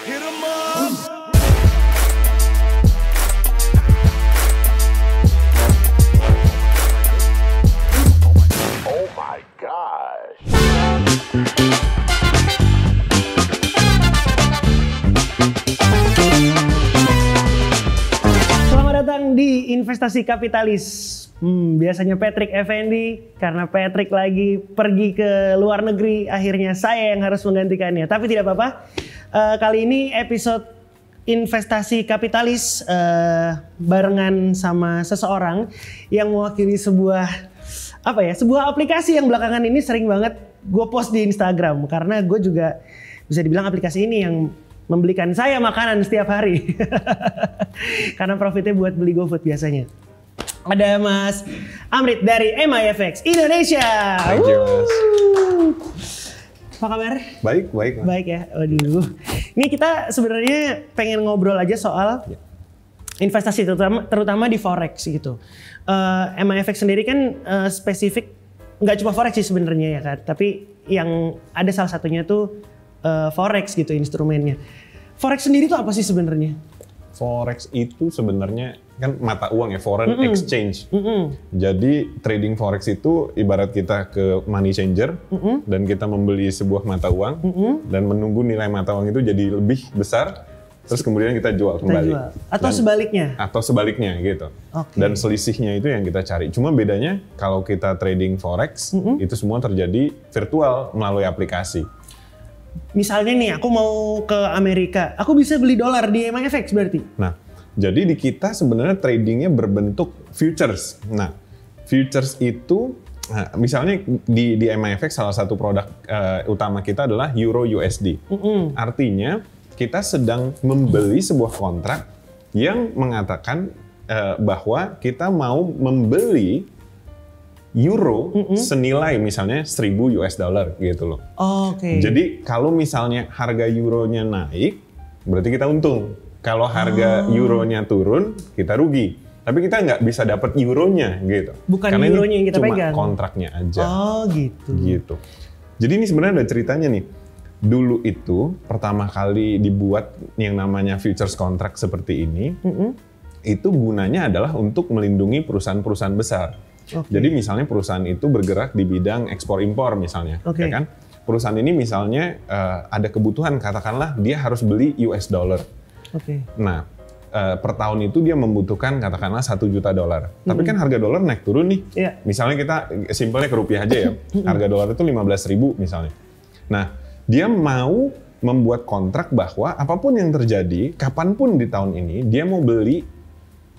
Hit 'em up. Oh my gosh. Selamat datang di Investasi Kapitalis. Biasanya Patrick Effendi, karena Patrick lagi pergi ke luar negeri, akhirnya saya yang harus menggantikannya. Tapi tidak apa-apa. Kali ini episode Investasi Kapitalis barengan sama seseorang yang mewakili sebuah aplikasi yang belakangan ini sering banget gue post di Instagram, karena gue juga bisa dibilang aplikasi ini yang membelikan saya makanan setiap hari. Karena profitnya buat beli GoFood biasanya. Ada Mas Amrit dari MIFX Indonesia. Thank you, Mas. Apa kabar? Baik, Mas. Baik ya. Waduh. Ini kita sebenarnya pengen ngobrol aja soal investasi terutama di forex gitu. MIFX sendiri kan spesifik nggak cuma forex sih sebenarnya ya kan, tapi yang ada salah satunya tuh forex gitu instrumennya. Forex sendiri tuh apa sih sebenarnya? Forex itu sebenarnya kan mata uang ya, foreign exchange. Jadi trading forex itu ibarat kita ke money changer dan kita membeli sebuah mata uang dan menunggu nilai mata uang itu jadi lebih besar, terus kemudian kita jual kembali. Atau sebaliknya? Atau sebaliknya gitu. Okay. Dan selisihnya itu yang kita cari. Cuma bedanya kalau kita trading forex itu semua terjadi virtual melalui aplikasi. Misalnya nih, aku mau ke Amerika, aku bisa beli dolar di MIFX berarti? Nah, jadi di kita sebenarnya tradingnya berbentuk futures. Nah, futures itu, misalnya di MIFX salah satu produk utama kita adalah Euro USD. Artinya kita sedang membeli sebuah kontrak yang mengatakan bahwa kita mau membeli euro senilai misalnya 1.000 US dollar gitu loh. Oke. Jadi kalau misalnya harga euronya naik, berarti kita untung. Kalau harga euronya turun, kita rugi. Tapi kita nggak bisa dapat euronya gitu. Bukan karena euronya yang kita cuma pegang. Kontraknya aja. Oh gitu. Gitu. Jadi ini sebenarnya ada ceritanya nih. Dulu itu pertama kali dibuat yang namanya futures contract seperti ini, itu gunanya adalah untuk melindungi perusahaan-perusahaan besar. Okay. Jadi misalnya perusahaan itu bergerak di bidang ekspor impor misalnya, ya kan? Perusahaan ini misalnya ada kebutuhan, katakanlah dia harus beli US dollar. Nah, per tahun itu dia membutuhkan katakanlah 1 juta dolar. Tapi kan harga dolar naik turun nih. Yeah. Misalnya kita simpelnya ke rupiah aja ya. Harga dolar itu 15.000 misalnya. Nah, dia mau membuat kontrak bahwa apapun yang terjadi, kapanpun di tahun ini, dia mau beli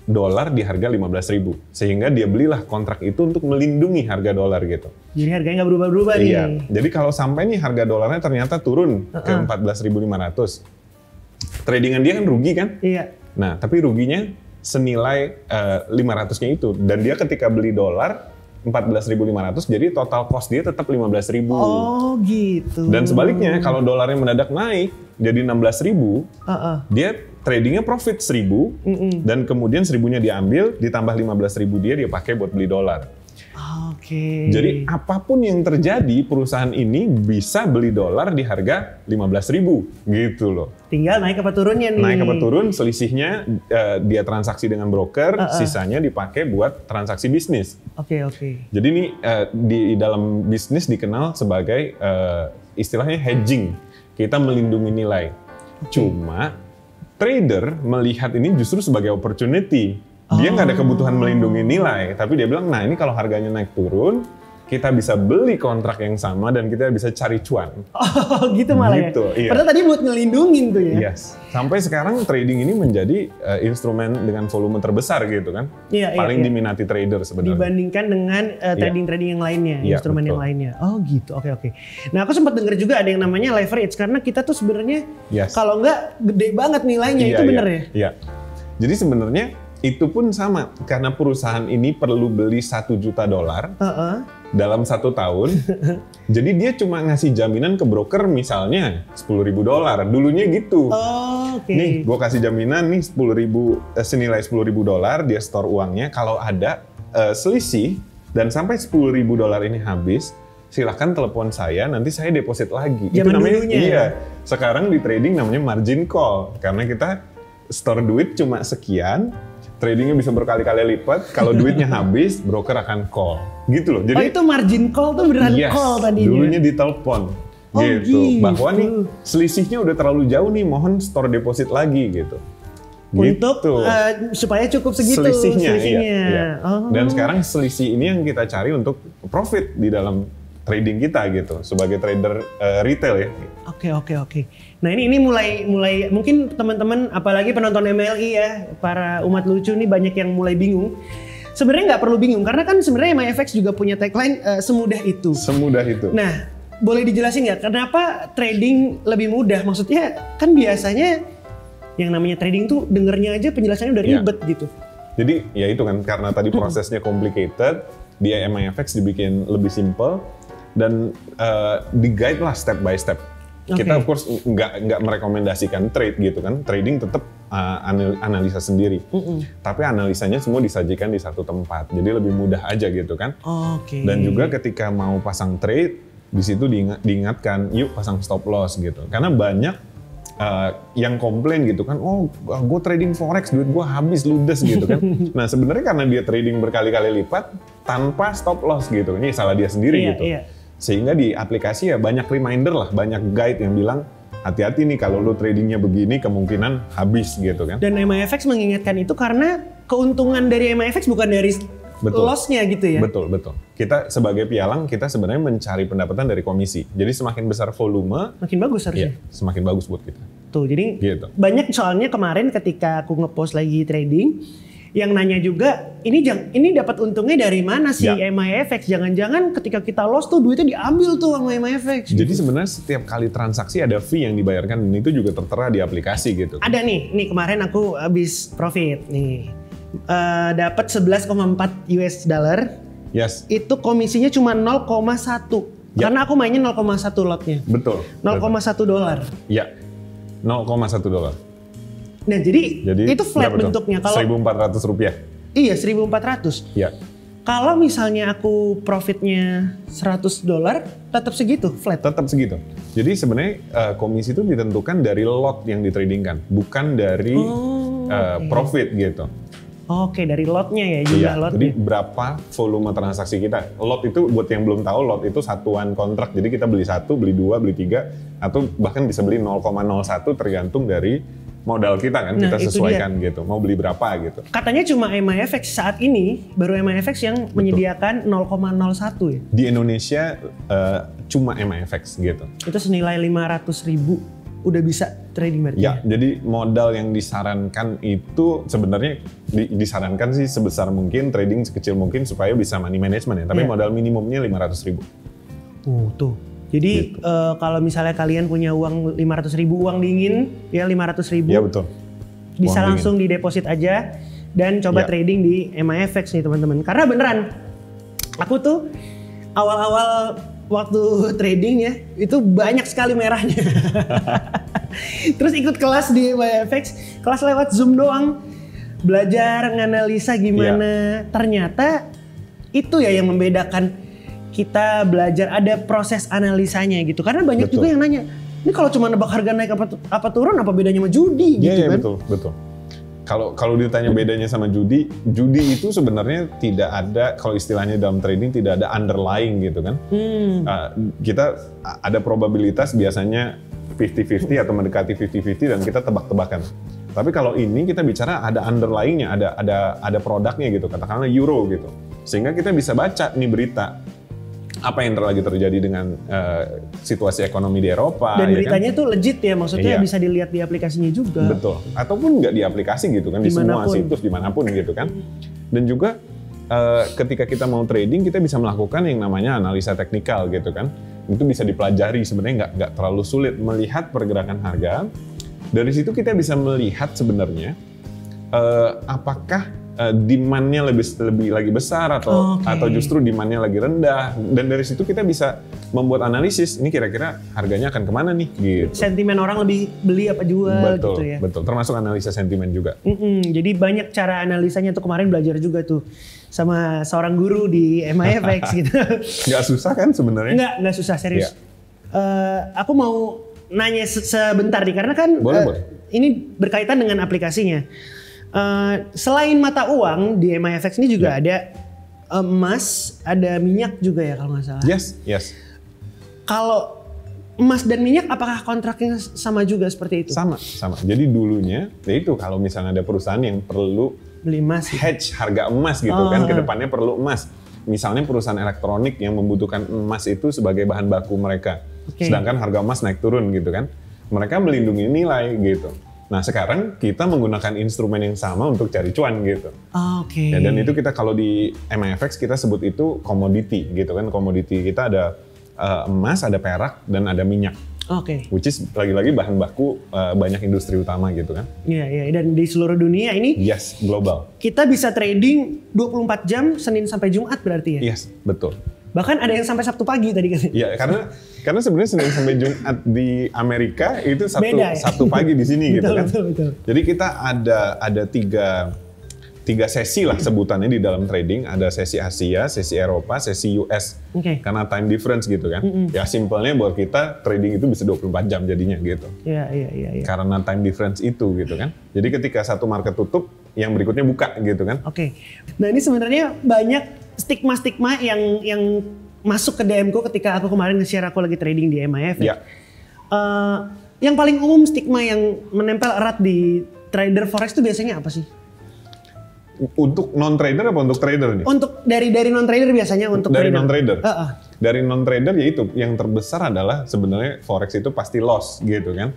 dolar di harga 15.000. Sehingga dia belilah kontrak itu untuk melindungi harga dolar gitu. Jadi harganya nggak berubah-berubah nih. Iya. Jadi kalau sampai nih harga dolarnya ternyata turun ke 14.500, tradingan dia kan rugi kan? Iya. Nah, tapi ruginya senilai 500-nya itu. Dan dia ketika beli dolar 14.500, jadi total cost dia tetap 15.000. Oh gitu. Dan sebaliknya, kalau dolarnya mendadak naik jadi 16.000, dia tradingnya profit 1.000, dan kemudian 1.000-nya diambil, ditambah 15.000 dia pakai buat beli dolar. Oke. Jadi apapun yang terjadi, perusahaan ini bisa beli dolar di harga 15.000 gitu loh. Tinggal naik apa turunnya nih. Naik apa turun, selisihnya dia transaksi dengan broker, sisanya dipakai buat transaksi bisnis. Oke. Jadi ini di dalam bisnis dikenal sebagai istilahnya hedging. Kita melindungi nilai. Cuma trader melihat ini justru sebagai opportunity. Dia nggak ada kebutuhan melindungi nilai, tapi dia bilang, nah ini kalau harganya naik turun, kita bisa beli kontrak yang sama dan kita bisa cari cuan. Oh gitu malah gitu, ya? Iya. Padahal tadi buat ngelindungin tuh ya? Yes. Sampai sekarang trading ini menjadi instrumen dengan volume terbesar gitu kan. Paling diminati trader sebenarnya. Dibandingkan dengan trading-trading yang lainnya, instrumen yang lainnya. Oh gitu, oke. Nah aku sempat dengar juga ada yang namanya leverage, karena kita tuh sebenarnya kalau nggak gede banget nilainya, itu bener ya? Iya. Jadi sebenarnya itu pun sama, karena perusahaan ini perlu beli 1 juta dolar dalam 1 tahun. Jadi dia cuma ngasih jaminan ke broker misalnya 10.000 dolar. Dulunya gitu. Nih, gue kasih jaminan nih 10.000 senilai 10.000 dolar, dia store uangnya. Kalau ada selisih dan sampai 10.000 dolar ini habis, silahkan telepon saya, nanti saya deposit lagi. Zaman itu namanya dulunya. iya. Sekarang di trading namanya margin call karena kita store duit cuma sekian, tradingnya bisa berkali-kali lipat. Kalau duitnya habis, broker akan call. Gitu loh. Jadi itu margin call tuh beneran yes, call tadinya. dulunya ditelepon. Oh, gitu. gitu. Bahwa nih selisihnya udah terlalu jauh nih, mohon store deposit lagi gitu. Untuk Gitu. supaya cukup segitu Selisihnya. Iya. Oh. Dan sekarang selisih ini yang kita cari untuk profit di dalam trading kita gitu sebagai trader retail ya. Oke. Nah ini mulai mungkin teman-teman apalagi penonton MLI ya, para umat lucu nih banyak yang mulai bingung. Sebenarnya nggak perlu bingung karena kan sebenarnya MyFX juga punya tagline semudah itu. Semudah itu. Nah, boleh dijelasin nggak kenapa trading lebih mudah? Maksudnya kan biasanya yang namanya trading tuh dengernya aja penjelasannya udah Iya. ribet gitu. Jadi ya itu kan karena tadi prosesnya complicated, di MyFX dibikin lebih simple dan di guide lah step by step. Kita of course nggak merekomendasikan trade gitu kan, trading tetap analisa sendiri. Tapi analisanya semua disajikan di satu tempat, jadi lebih mudah aja gitu kan. Oke. Dan juga ketika mau pasang trade, di situ diingatkan, yuk pasang stop loss gitu. Karena banyak yang komplain gitu kan, oh gue trading forex duit gue habis ludes gitu kan. Nah sebenarnya karena dia trading berkali-kali lipat tanpa stop loss gitu, ini salah dia sendiri gitu. Iya. Sehingga di aplikasi ya banyak reminder lah, banyak guide yang bilang hati-hati nih kalau lu tradingnya begini kemungkinan habis gitu kan. Dan MyFX mengingatkan itu karena keuntungan dari MyFX bukan dari loss-nya gitu ya. Betul. Kita sebagai pialang kita sebenarnya mencari pendapatan dari komisi. Jadi semakin besar volume, Makin bagus harusnya. semakin bagus buat kita. Tuh, jadi Gitu. banyak soalnya kemarin ketika aku ngepost lagi trading, yang nanya juga, ini dapat untungnya dari mana sih Ya. MyFX? Jangan-jangan ketika kita loss tuh duitnya diambil tuh sama MyFX. Jadi sebenarnya setiap kali transaksi ada fee yang dibayarkan dan itu juga tertera di aplikasi gitu. Ada nih kemarin aku habis profit nih. Dapat 11,4 US dollar. Yes, Itu komisinya cuma 0,1. Ya. Karena aku mainnya 0,1 lotnya. betul. 0,1 dolar. Ya, 0,1 dolar. Nah, jadi itu flat berapa tuh? bentuknya. Kalau 1.400 rupiah. iya 1.400. Ya, Kalau misalnya aku profitnya 100 dolar, tetap segitu, flat. tetap segitu. Jadi sebenarnya komisi itu ditentukan dari lot yang ditradingkan, bukan dari oke. profit gitu. Oke, dari lotnya ya, jumlah Iya, lotnya. jadi berapa volume transaksi kita. Lot itu buat yang belum tahu, lot itu satuan kontrak. Jadi kita beli 1, beli 2, beli 3, atau bahkan bisa beli 0,01 tergantung dari modal kita kan. Nah, Kita itu sesuaikan gitu, mau beli berapa gitu. Katanya cuma MyFX saat ini, baru MyFX yang menyediakan 0,01 ya. Di Indonesia cuma MyFX gitu. Itu senilai 500.000 udah bisa trading berarti Ya, jadi modal yang disarankan itu sebenarnya disarankan sih sebesar mungkin, trading sekecil mungkin supaya bisa money management ya. Tapi Iya. modal minimumnya 500.000. Tuh. Jadi Gitu. kalau misalnya kalian punya uang 500.000 uang dingin, ya 500.000 Iya betul. bisa Uang langsung dideposit aja dan coba Ya. trading di MyFX nih teman-teman. Karena beneran, aku tuh awal-awal waktu trading ya itu banyak sekali merahnya. Terus ikut kelas di MyFX, kelas lewat Zoom doang, belajar nganalisa gimana. Ternyata itu ya yang membedakan kita belajar, ada proses analisanya gitu. Karena banyak Betul. juga yang nanya, ini kalau cuma nebak harga naik apa turun, apa bedanya sama judi gitu Iya, kan? betul. Kalau ditanya bedanya sama judi itu sebenarnya tidak ada, kalau istilahnya dalam trading tidak ada underlying gitu kan. Kita ada probabilitas biasanya 50-50 atau mendekati 50-50 dan kita tebak-tebakan. Tapi kalau ini kita bicara ada underlyingnya, ada produknya gitu, katakanlah euro gitu. Sehingga kita bisa baca nih berita apa yang lagi terjadi dengan situasi ekonomi di Eropa. Dan ya beritanya tuh legit ya, maksudnya Iya. bisa dilihat di aplikasinya juga. Betul. Ataupun nggak di aplikasi gitu kan, di semua Dimanapun. situs dimanapun gitu kan. Dan juga ketika kita mau trading kita bisa melakukan yang namanya analisa teknikal gitu kan. Itu bisa dipelajari, sebenarnya nggak terlalu sulit melihat pergerakan harga. Dari situ kita bisa melihat sebenarnya apakah demand-nya lebih lagi besar atau justru demand-nya lagi rendah, dan dari situ kita bisa membuat analisis ini kira-kira harganya akan kemana nih gitu. Sentimen orang lebih beli apa jual Betul, gitu ya. betul. Termasuk analisa sentimen juga. Jadi banyak cara analisanya tuh, kemarin belajar juga tuh sama seorang guru di MyFX gitu. Nggak susah kan sebenarnya? Nggak susah serius. Iya. Aku mau nanya sebentar nih karena kan Boleh. ini berkaitan dengan aplikasinya. Selain mata uang di MIFX ini juga ada emas, ada minyak juga ya kalau nggak salah. Yes. Kalau emas dan minyak apakah kontraknya sama juga seperti itu? Sama. Jadi dulunya, ya itu kalau misalnya ada perusahaan yang perlu Beli emas. Gitu. hedge harga emas gitu kan, kedepannya perlu emas. Misalnya perusahaan elektronik yang membutuhkan emas itu sebagai bahan baku mereka. Okay. Sedangkan harga emas naik turun gitu kan. Mereka melindungi nilai gitu. Nah sekarang kita menggunakan instrumen yang sama untuk cari cuan gitu. Oke. Ya, dan itu kita kalau di MIFX kita sebut itu komoditi gitu kan. Komoditi kita ada emas, ada perak, dan ada minyak. Oke. Which is lagi-lagi bahan baku banyak industri utama gitu kan. Iya. Dan di seluruh dunia ini Yes, global. kita bisa trading 24 jam Senin sampai Jumat berarti ya? Yes, betul. Bahkan ada yang sampai Sabtu pagi tadi kan? Iya, karena sebenarnya Senin sampai Jumat di Amerika itu Beda, ya? Sabtu pagi di sini gitu kan. Betul. Jadi kita ada tiga sesi lah sebutannya di dalam trading. Ada sesi Asia, sesi Eropa, sesi US. Oke. Karena time difference gitu kan. Ya simpelnya buat kita trading itu bisa 24 jam jadinya gitu. Iya. Karena time difference itu gitu kan. Jadi ketika satu market tutup, yang berikutnya buka gitu kan. Oke. Nah ini sebenarnya banyak stigma-stigma yang masuk ke DM-ku ketika aku kemarin nge-share aku lagi trading di MIF. Ya. Yang paling umum stigma yang menempel erat di trader forex itu biasanya apa sih? Untuk non-trader apa untuk trader nih? Untuk dari non-trader biasanya untuk Dari trader. non-trader? Uh-uh. Dari non-trader ya itu, yang terbesar adalah sebenarnya forex itu pasti loss gitu kan.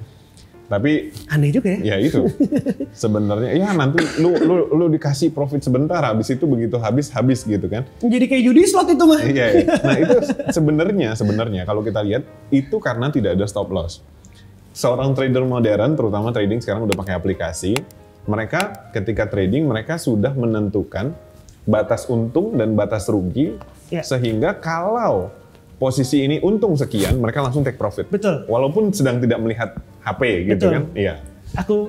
Tapi Aneh juga ya. ya itu sebenarnya ya nanti lu dikasih profit sebentar, habis itu begitu habis gitu kan. Jadi kayak judi slot itu mah. Iya. Nah itu sebenarnya kalau kita lihat itu karena tidak ada stop loss. Seorang trader modern, terutama trading sekarang udah pakai aplikasi, mereka ketika trading mereka sudah menentukan batas untung dan batas rugi, Ya. sehingga kalau posisi ini untung sekian, mereka langsung take profit. Betul. Walaupun sedang tidak melihat HP gitu Betul. kan. Iya. Aku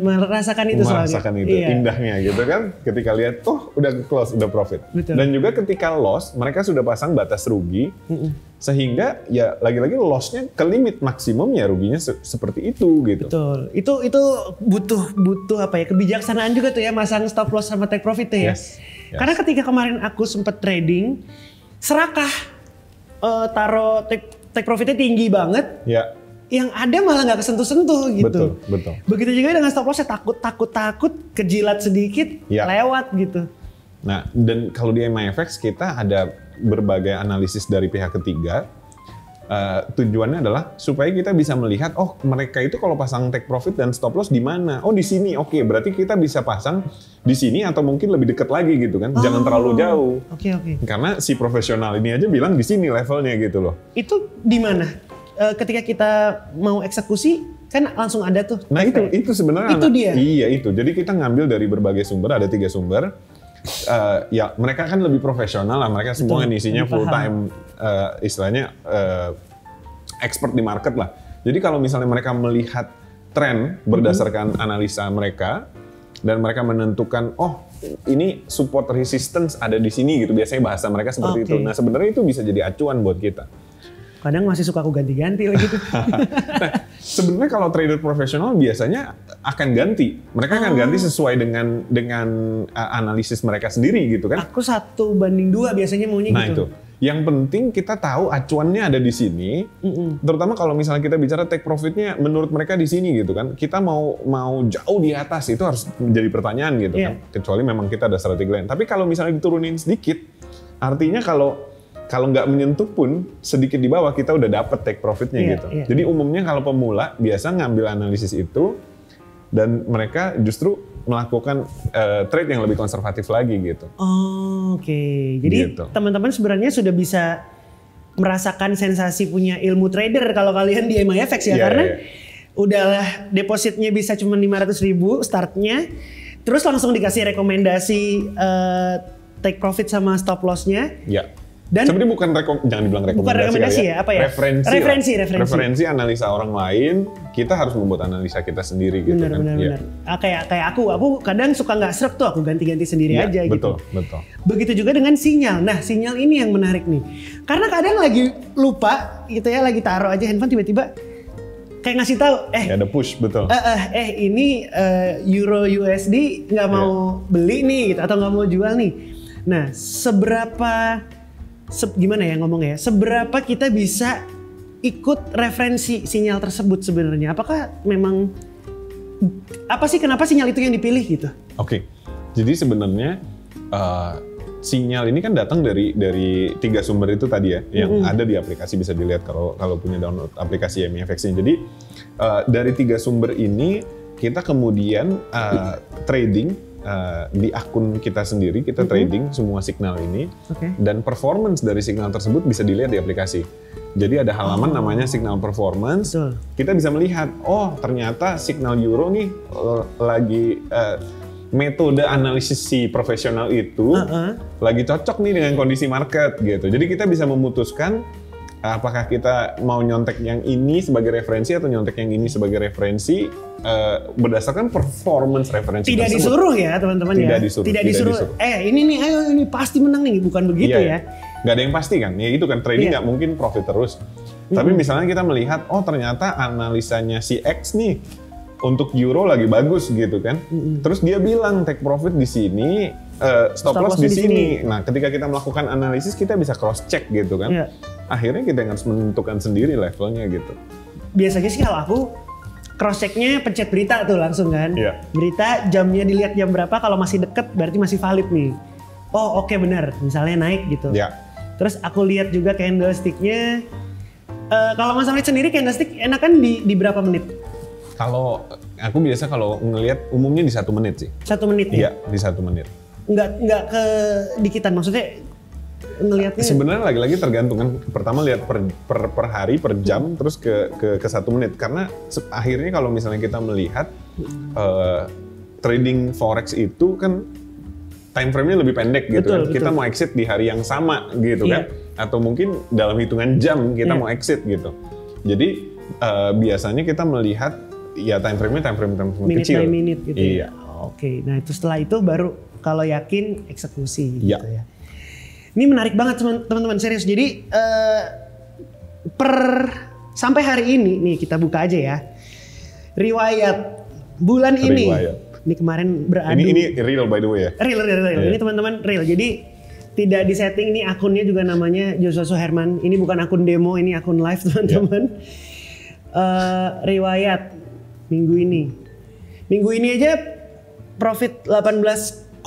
merasakan itu soalnya. Merasakan itu, Iya. indahnya gitu kan. Ketika lihat, udah close, udah profit. Betul. Dan juga ketika loss, mereka sudah pasang batas rugi, sehingga ya lagi-lagi loss-nya ke limit maksimum ya ruginya seperti itu gitu. Betul. Itu butuh apa ya, kebijaksanaan juga tuh ya masang stop loss sama take profit tuh ya. Yes. Karena ketika kemarin aku sempat trading, serakah taruh take profitnya tinggi banget. Ya. Yang ada malah nggak kesentuh-sentuh gitu. Betul. Begitu juga dengan stop lossnya takut kejilat sedikit Ya. lewat gitu. Nah, dan kalau di MIFX kita ada berbagai analisis dari pihak ketiga. Tujuannya adalah supaya kita bisa melihat, mereka itu kalau pasang take profit dan stop loss di mana? Oh di sini, oke. Berarti kita bisa pasang di sini atau mungkin lebih dekat lagi gitu kan? Jangan terlalu jauh. Oke. Karena si profesional ini aja bilang di sini levelnya gitu loh. Itu di mana? Ketika kita mau eksekusi kan langsung ada tuh. Nah itu sebenarnya. Itu dia? Iya itu. Jadi kita ngambil dari berbagai sumber, ada 3 sumber. Ya mereka kan lebih profesional lah. Mereka semua ngisinya full time, istilahnya expert di market lah. Jadi kalau misalnya mereka melihat tren berdasarkan analisa mereka dan mereka menentukan, ini support resistance ada di sini gitu. Biasanya bahasa mereka seperti itu. Nah sebenarnya itu bisa jadi acuan buat kita. Kadang masih suka aku ganti-ganti lagi tuh. Nah, sebenarnya kalau trader profesional biasanya akan ganti. Mereka akan ganti sesuai dengan analisis mereka sendiri gitu kan. Aku 1:2 biasanya maunya Nah gitu. itu. Yang penting kita tahu acuannya ada di sini. Terutama kalau misalnya kita bicara take profitnya menurut mereka di sini gitu kan. Kita mau jauh di atas itu harus menjadi pertanyaan gitu kan. Kecuali memang kita ada strategi lain. Tapi kalau misalnya diturunin sedikit, artinya kalau nggak menyentuh pun sedikit di bawah kita udah dapet take profitnya gitu. Jadi umumnya kalau pemula biasa ngambil analisis itu dan mereka justru melakukan trade yang lebih konservatif lagi gitu. Oke. Jadi Gitu. teman-teman sebenarnya sudah bisa merasakan sensasi punya ilmu trader kalau kalian di MIFX ya. Karena udahlah depositnya bisa cuma 500.000 startnya. Terus langsung dikasih rekomendasi take profit sama stop loss-nya. Ya. Dan sebenarnya jangan dibilang rekomendasi. Bukan rekomendasi ya, apa ya? Referensi analisa orang lain, kita harus membuat analisa kita sendiri gitu kan. Benar. Kayak aku kadang suka nggak srek tuh, aku ganti-ganti sendiri aja gitu. Betul. Begitu juga dengan sinyal. Nah, sinyal ini yang menarik nih. Karena kadang lagi lupa gitu ya, lagi taruh aja handphone tiba-tiba kayak ngasih tahu Ya, ada push, betul. Ini Euro USD nggak mau beli nih gitu, atau nggak mau jual nih. Nah, gimana ya ngomongnya? Seberapa kita bisa ikut referensi sinyal tersebut sebenarnya? Apakah memang kenapa sinyal itu yang dipilih gitu? Oke. Jadi sebenarnya sinyal ini kan datang dari 3 sumber itu tadi ya, yang ada di aplikasi, bisa dilihat kalau punya download aplikasi MEFX ini. Jadi dari 3 sumber ini kita kemudian trading di akun kita sendiri, kita trading semua signal ini, dan performance dari signal tersebut bisa dilihat di aplikasi. Jadi ada halaman namanya signal performance. Betul. Kita bisa melihat, oh ternyata signal euro nih lagi metode analisis si profesional itu lagi cocok nih dengan kondisi market gitu. Jadi kita bisa memutuskan apakah kita mau nyontek yang ini sebagai referensi atau nyontek yang ini sebagai referensi berdasarkan performance referensi Tidak tersebut. disuruh ya teman-teman ya. Tidak disuruh. Ini nih, ayo ini pasti menang nih, bukan begitu ya. Nggak ada yang pasti kan, ya itu kan trading nggak mungkin profit terus. Tapi misalnya kita melihat, oh ternyata analisanya si X nih untuk euro lagi bagus gitu kan. Terus dia bilang take profit di sini, stop loss di sini. Nah, ketika kita melakukan analisis kita bisa cross check gitu kan. Akhirnya kita harus menentukan sendiri levelnya gitu. Biasanya sih kalau aku cross checknya pencet berita tuh langsung kan. Berita jamnya dilihat jam berapa, kalau masih deket berarti masih valid nih. Oh oke, benar, misalnya naik gitu. Terus aku lihat juga candlestick-nya. Kalau Mas Hamid sendiri candlestick enakan di berapa menit? Kalau aku biasa kalau ngelihat umumnya di 1 menit sih. 1 menit ya? Iya, di 1 menit. Nggak ke dikitan, maksudnya ngelihatnya? Sebenarnya lagi-lagi tergantung kan. Pertama lihat per hari, per jam, terus ke 1 menit. Karena akhirnya kalau misalnya kita melihat trading forex itu kan time frame-nya lebih pendek gitu. Betul, kan. Kita mau exit di hari yang sama gitu kan. Atau mungkin dalam hitungan jam kita mau exit gitu. Jadi biasanya kita melihat ya time frame-nya time frame minute kecil. By minute gitu. Iya. Oke, nah itu setelah itu baru kalau yakin eksekusi gitu ya. Ini menarik banget teman-teman, serius. Jadi sampai hari ini nih kita buka aja ya. Riwayat bulan ini. Ini kemarin beradu. Ini real by the way ya. Real. Ini teman-teman real. Jadi tidak disetting, ini akunnya juga namanya Joshua Suherman. Ini bukan akun demo, ini akun live teman-teman. Riwayat minggu ini aja profit 18,79.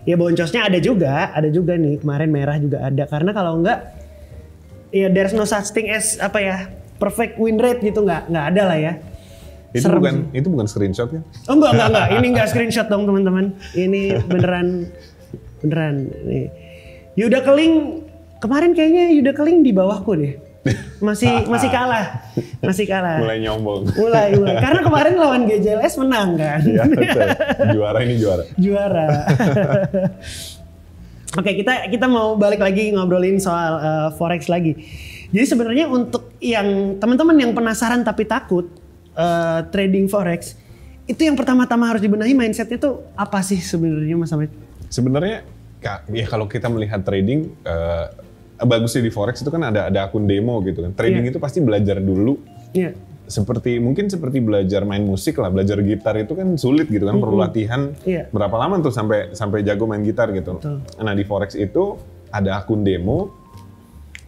Ya boncosnya ada juga nih, kemarin merah juga ada, karena kalau enggak ya there's no such thing as perfect win rate gitu, nggak ada lah ya. Itu bukan screenshot kan? Oh enggak, ini enggak screenshot dong teman-teman. Ini beneran nih. Yuda Keling kemarin kayaknya Yuda Keling di bawahku deh. Masih kalah. Mulai nyombong. Mulai. Karena kemarin lawan GJLS menang kan. Iya, betul. Juara. Oke, kita mau balik lagi ngobrolin soal forex lagi. Jadi sebenarnya untuk yang teman-teman yang penasaran tapi takut trading forex, itu yang pertama-tama harus dibenahi mindsetnya tuh apa sih sebenarnya, Mas Hamid? Sebenarnya ya kalau kita melihat trading bagusnya di forex itu kan ada akun demo gitu kan. Trading itu pasti belajar dulu. Mungkin seperti belajar main musik lah, belajar gitar itu kan sulit gitu kan, perlu latihan. Berapa lama tuh sampai jago main gitar gitu. Nah, di forex itu ada akun demo,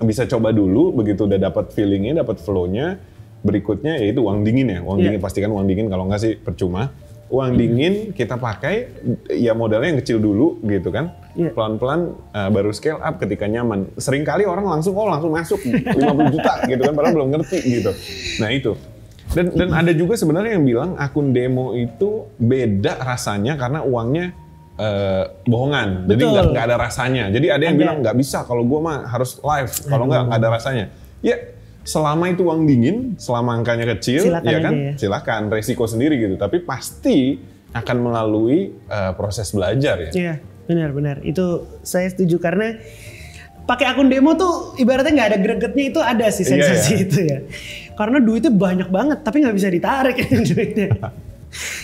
bisa coba dulu, begitu udah dapat feelingnya, dapat flow-nya, berikutnya yaitu uang dingin ya. Uang dingin, pastikan uang dingin, kalau nggak sih percuma. Uang dingin kita pakai ya modalnya yang kecil dulu gitu kan. Pelan-pelan baru scale up ketika nyaman. Seringkali orang langsung masuk 50 juta gitu kan, padahal belum ngerti gitu. Nah itu. Dan ada juga sebenarnya yang bilang akun demo itu beda rasanya karena uangnya bohongan. Jadi nggak ada rasanya. Jadi ada yang bilang nggak bisa, kalau gue mah harus live, kalau nggak ada rasanya. Ya selama itu uang dingin, selama angkanya kecil, silakan ya kan, silakan, resiko sendiri gitu. Tapi pasti akan melalui proses belajar ya. Iya, benar. Itu saya setuju, karena pakai akun demo tuh ibaratnya nggak ada gregetnya, itu ada sih sensasi itu ya. Karena duitnya banyak banget, tapi nggak bisa ditarik duitnya.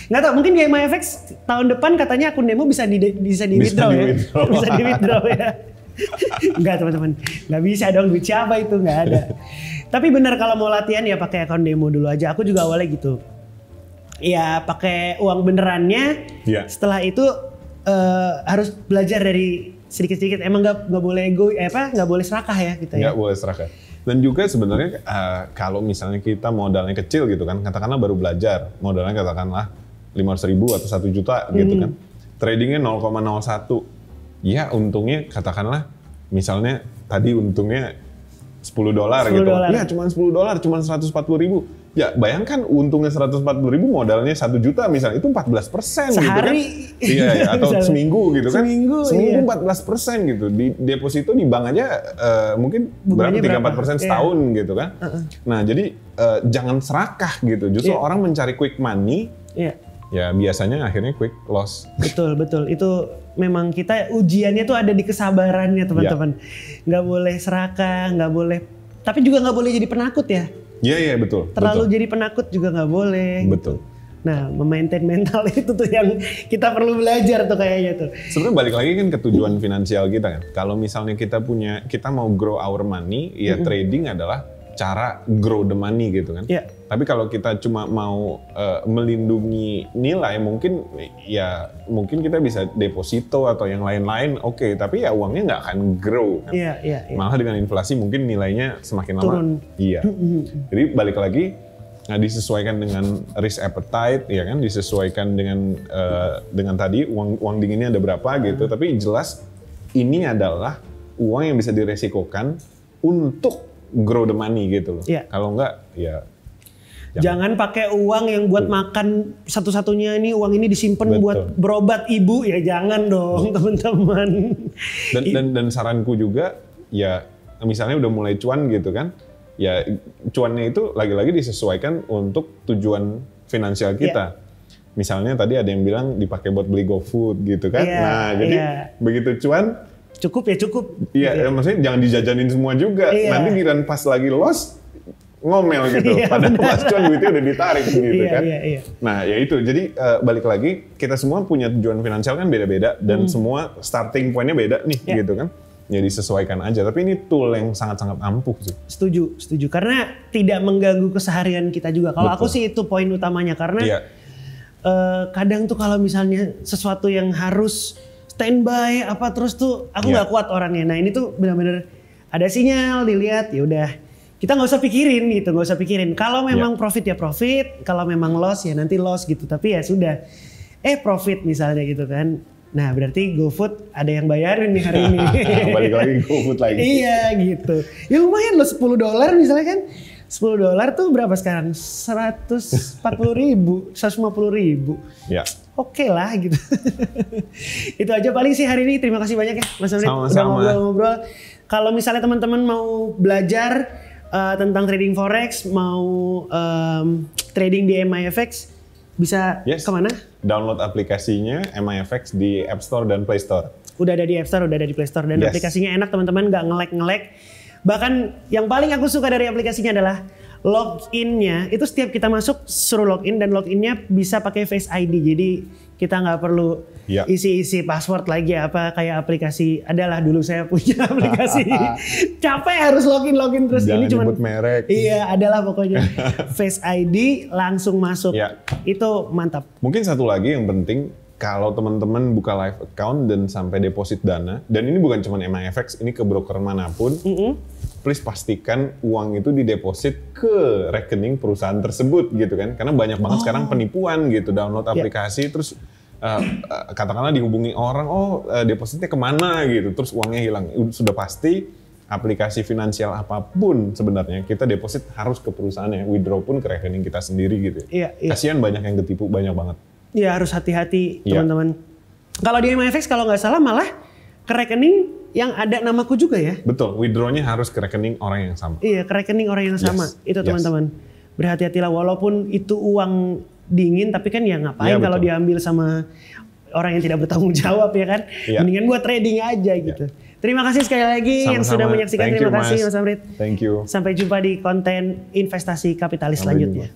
Nggak tahu, mungkin di MEFX tahun depan katanya akun demo bisa di withdraw ya. Bisa di withdraw ya. Enggak teman-teman, nggak bisa dong, duit siapa itu, nggak ada. Tapi benar kalau mau latihan ya pakai akun demo dulu aja. Aku juga awalnya gitu. Ya pakai uang benerannya. Iya. Setelah itu harus belajar dari sedikit-sedikit. Emang nggak boleh nggak boleh serakah ya gitu ya. Nggak boleh serakah. Dan juga sebenarnya kalau misalnya kita modalnya kecil gitu kan, katakanlah baru belajar, modalnya katakanlah 500.000 atau 1 juta gitu kan, tradingnya 0,01, ya untungnya katakanlah misalnya tadi untungnya $10 gitu, ya cuma $10, cuma 140.000. Ya bayangkan untungnya 140.000 modalnya 1 juta misalnya, itu 14% gitu kan. Iya, atau seminggu gitu kan. Seminggu iya. 14% gitu. Di deposito di bank aja mungkin berapa 3-4% setahun gitu kan. Nah jadi jangan serakah gitu. Justru orang mencari quick money. Ya biasanya akhirnya quick loss. Betul. Itu memang kita ujiannya tuh ada di kesabarannya teman-teman. Nggak boleh serakah, nggak boleh. Tapi juga nggak boleh jadi penakut ya. Iya betul. Terlalu jadi penakut juga nggak boleh. Betul. Nah, memaintain mental itu tuh yang kita perlu belajar tuh kayaknya tuh. Sebenarnya balik lagi kan ke tujuan finansial kita kan. Kalau misalnya kita mau grow our money, ya trading adalah cara grow the money gitu kan. Yeah. Tapi kalau kita cuma mau melindungi nilai, mungkin kita bisa deposito atau yang lain-lain, oke. Tapi ya uangnya nggak akan grow kan. Yeah. Malah dengan inflasi mungkin nilainya semakin lama. Iya. Jadi balik lagi, disesuaikan dengan risk appetite, ya kan, disesuaikan dengan tadi uang dinginnya ada berapa gitu. Tapi jelas ini adalah uang yang bisa diresikokan untuk grow the money gitu loh. Yeah. Kalau enggak ya jangan pakai uang yang buat makan satu-satunya, ini uang ini disimpan buat berobat ibu, ya jangan dong teman-teman. Dan saranku juga ya misalnya udah mulai cuan gitu kan. Ya cuannya itu lagi-lagi disesuaikan untuk tujuan finansial kita. Misalnya tadi ada yang bilang dipakai buat beli GoFood gitu kan. Nah, jadi begitu cuan cukup. Iya, maksudnya jangan dijajanin semua juga. Nanti giliran pas lagi loss ngomel gitu. Padahal pas cuan duitnya udah ditarik gitu kan. Nah, ya itu. Jadi balik lagi, kita semua punya tujuan finansial kan beda-beda dan semua starting point-nya beda nih gitu kan. Ya disesuaikan aja, tapi ini tool yang sangat-sangat ampuh sih. Setuju. Karena tidak mengganggu keseharian kita juga. Kalau aku sih itu poin utamanya, karena kadang tuh kalau misalnya sesuatu yang harus standby terus tuh aku nggak kuat orangnya. Nah ini tuh benar-benar ada sinyal dilihat, ya udah kita nggak usah pikirin. Kalau memang profit ya profit, kalau memang loss ya nanti loss gitu. Tapi ya sudah, profit misalnya gitu kan. Nah berarti GoFood ada yang bayarin nih hari ini. Balik lagi GoFood lagi. Iya gitu. Ya lumayan loh, $10 misalnya kan. $10 tuh berapa sekarang? 140.000, 150.000. Ya. Oke lah gitu. Itu aja paling sih hari ini. Terima kasih banyak ya Mas Amrit udah ngobrol-ngobrol. Kalau misalnya teman-teman mau belajar tentang trading forex, mau trading di MIFX, bisa kemana? Download aplikasinya MIFX di App Store dan Play Store. Udah ada di App Store, udah ada di Play Store, dan aplikasinya enak teman-teman, nggak nge-lag. Bahkan yang paling aku suka dari aplikasinya adalah login-nya itu setiap kita masuk suruh login, dan login-nya bisa pakai Face ID. Jadi kita nggak perlu isi-isi password lagi kayak aplikasi. Adalah dulu saya punya aplikasi. Capek harus login terus. Jangan ini cuma merek. Iya, adalah pokoknya Face ID langsung masuk. Itu mantap. Mungkin satu lagi yang penting, kalau teman-teman buka live account dan sampai deposit dana, dan ini bukan cuma MIFX, ini ke broker manapun, please pastikan uang itu dideposit ke rekening perusahaan tersebut gitu kan. Karena banyak banget sekarang penipuan gitu, download aplikasi terus katakanlah dihubungi orang, depositnya kemana gitu, terus uangnya hilang. Sudah pasti aplikasi finansial apapun sebenarnya kita deposit harus ke perusahaannya, withdraw pun ke rekening kita sendiri gitu. Kasihan banyak yang ketipu, banyak banget. Iya, harus hati-hati teman-teman. Kalau di MIFX kalau nggak salah malah ke rekening yang ada namaku juga ya. Betul, withdraw-nya harus ke rekening orang yang sama. Iya, ke rekening orang yang sama. Itu teman-teman. Berhati-hatilah, walaupun itu uang dingin, tapi kan ya ngapain kalau diambil sama orang yang tidak bertanggung jawab ya kan. Mendingan buat trading aja gitu. Terima kasih sekali lagi yang sudah menyaksikan. Terima kasih Mas Amrit. Thank you. Sampai jumpa di konten investasi kapitalis selanjutnya.